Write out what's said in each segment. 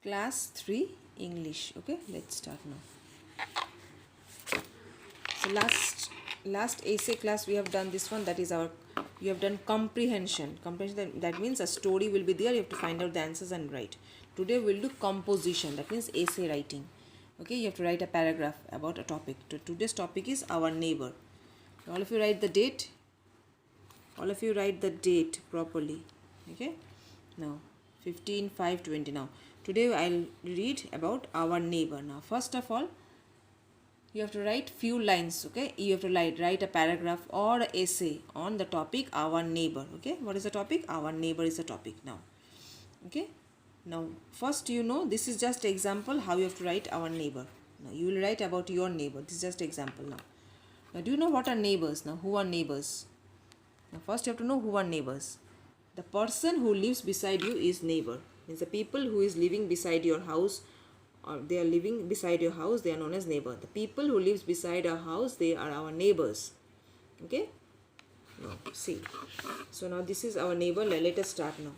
Class 3 English. Okay, let's start now. So last essay class we have done this one, that is our, we have done comprehension. Comprehension, that means a story will be there, you have to find out the answers and write. Today we'll do composition, that means essay writing. Okay, you have to write a paragraph about a topic. Today's topic is our neighbor. All of you write the date. All of you write the date properly. Okay, now 15/5/20. Now today I'll read about our neighbor. Now first of all, you have to write few lines. Okay, you have to write a paragraph or essay on the topic our neighbor. Okay, what is the topic? Our neighbor is the topic. Now, okay, now first, this is just example how you have to write our neighbor. Now you will write about your neighbor. This is just example. Now do you know what are neighbors? Now who are neighbors? Now first you have to know who are neighbors. The person who lives beside you is neighbor. Means the people who is living beside your house, or they are living beside your house, they are known as neighbor. The people who lives beside our house, they are our neighbors. Okay, now see, so now this is our neighbor. Let us start now.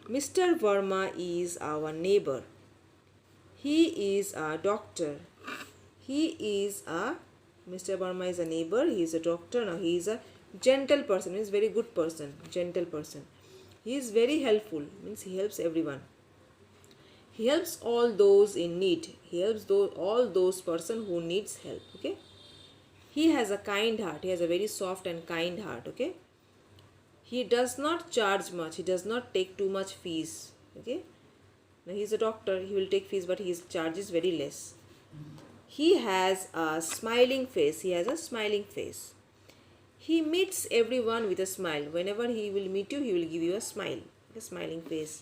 Mr. Verma is our neighbor. He is a doctor. He is a, Mr. Verma is a neighbor. He is a doctor. Now he is a gentle person, means very good person, gentle person. He is very helpful, means he helps everyone. He helps all those in need. He helps all those person who needs help. Okay, he has a kind heart. He has a very soft and kind heart. Okay, he does not charge much. He does not take too much fees. Okay, now he is a doctor. He will take fees, but his charges very less. He has a smiling face. He has a smiling face. He meets everyone with a smile. Whenever he will meet you, he will give you a smile, a smiling face.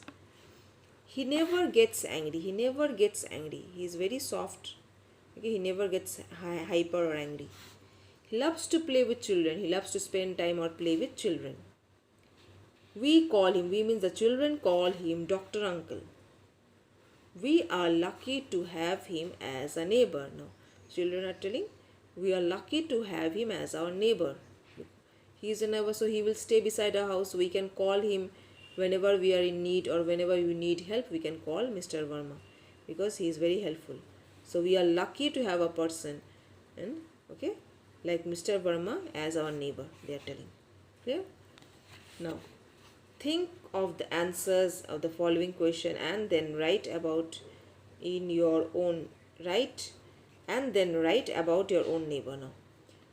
He never gets angry. He never gets angry. He is very soft. Okay, he never gets hyper or angry. He loves to play with children. He loves to spend time or play with children. We call him, we means the children call him Dr. Uncle. We are lucky to have him as a neighbor. Now, children are telling, we are lucky to have him as our neighbor. He is a neighbor, so he will stay beside our house. We can call him whenever we are in need, or whenever we need help, we can call Mr. Verma because he is very helpful. So we are lucky to have a person, and okay, like Mr. Verma as our neighbor, they are telling. Clear? Now, think of the answers of the following question and then write about in your own, write and then write about your own neighbor. Now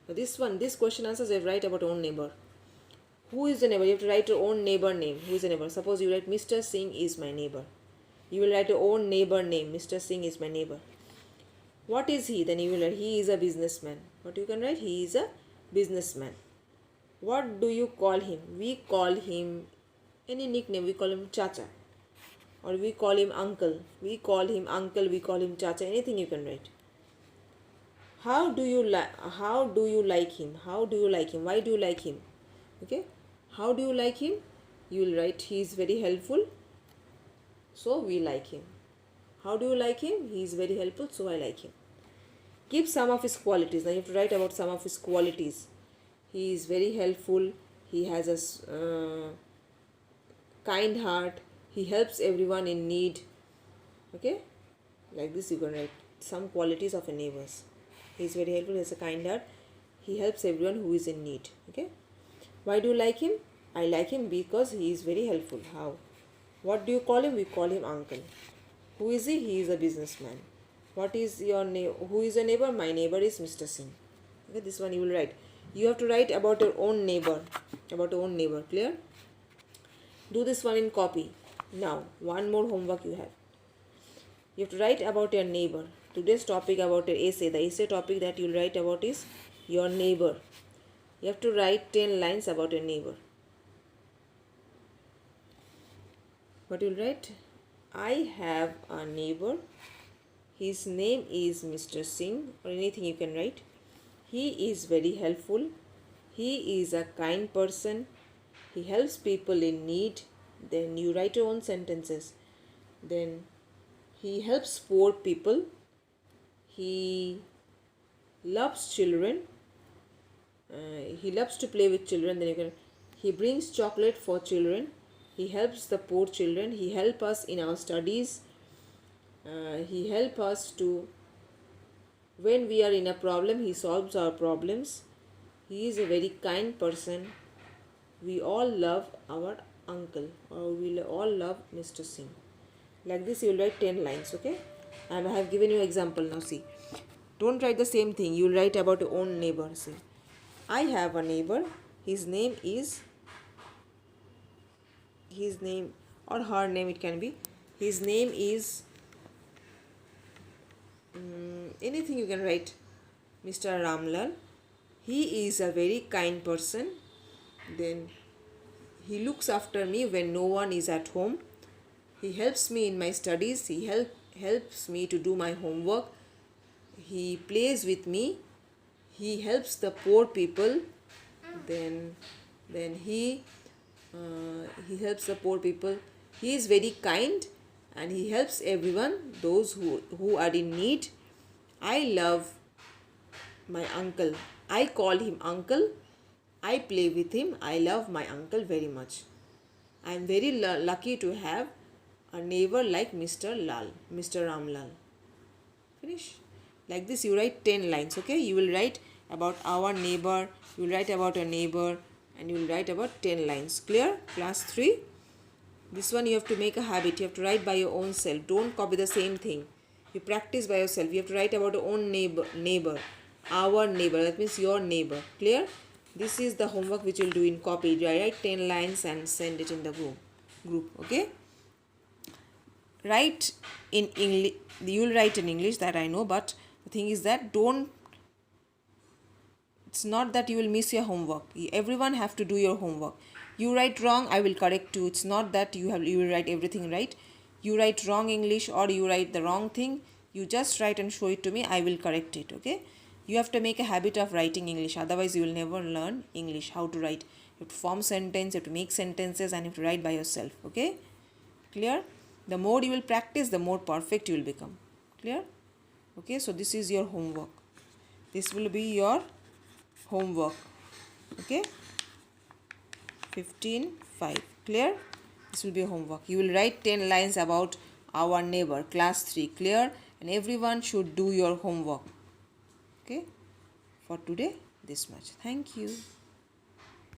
this question answers, you write about own neighbor. Who is the neighbor? You have to write your own neighbor name. Who is the neighbor? Suppose you write Mr. Singh is my neighbor. You will write your own neighbor name. Mr. Singh is my neighbor. What is he? Then you will write he is a businessman. What you can write? He is a businessman. What do you call him? We call him any nickname. We call him Chacha, or we call him uncle. We call him uncle. We call him Chacha. Anything you can write. How do you like him? How do you like him? Why do you like him? Okay, how do you like him? You will write he is very helpful, so we like him. How do you like him? He is very helpful, so I like him. Give some of his qualities. Now you have to write about some of his qualities. He is very helpful. He has a kind heart. He helps everyone in need. Okay, like this you can write some qualities of a neighbors. He is very helpful. He has a kind heart. He helps everyone who is in need. Okay. Why do you like him? I like him because he is very helpful. How? What do you call him? We call him uncle. Who is he? He is a businessman. What is your name? Who is your neighbor? My neighbor is Mr. Singh. Okay, this one you will write. You have to write about your own neighbor. About your own neighbor. Clear? Do this one in copy. Now, one more homework you have. You have to write about your neighbor. Today's topic about your essay. The essay topic that you will write about is your neighbor. You have to write 10 lines about your neighbor. What you will write? I have a neighbor. His name is Mr. Singh, or anything you can write. He is very helpful. He is a kind person. He helps people in need. Then you write your own sentences. Then he helps poor people. He loves children. He loves to play with children. Then you can, he brings chocolate for children. He helps the poor children. He helps us in our studies. he helps us to, when we are in a problem, he solves our problems. He is a very kind person. We all love our uncle, or we all love Mr. Singh. Like this you will write 10 lines, okay? And I have given you example now. See, don't write the same thing. You will write about your own neighbor. See, I have a neighbor. His name or her name, it can be. His name is anything you can write. Mr. Ramlal. He is a very kind person. Then he looks after me when no one is at home. He helps me in my studies. He helps me to do my homework. He plays with me. He helps the poor people. Then he helps the poor people. He is very kind and he helps everyone, those who are in need. I love my uncle. I call him uncle. I play with him. I love my uncle very much. I am very lucky to have a neighbor like Mr. Ramlal. Finish. Like this you write 10 lines, okay? You will write about our neighbor, you will write about a neighbor, and you will write about 10 lines. Clear? Class 3. This one you have to make a habit. You have to write by your own self. Don't copy the same thing. You practice by yourself. You have to write about your own neighbor. Our neighbor. That means your neighbor. Clear? This is the homework which you will do in copy. You write 10 lines and send it in the group. Okay? Write in English. You will write in English, that I know, but the thing is that it's not that you will miss your homework. Everyone have to do your homework. You write wrong, I will correct you. It's not that you will write everything right. You write wrong English or you write the wrong thing, you just write and show it to me. I will correct it. Okay? You have to make a habit of writing English. Otherwise, you will never learn English. How to write? You have to form sentence. You have to make sentences, and you have to write by yourself. Okay? Clear? The more you will practice, the more perfect you will become. Clear? Okay? So this is your homework. This will be your homework. Okay? 15:5. Clear? This will be a homework. You will write 10 lines about our neighbor. Class 3. Clear? And everyone should do your homework. Okay? For today, this much. Thank you.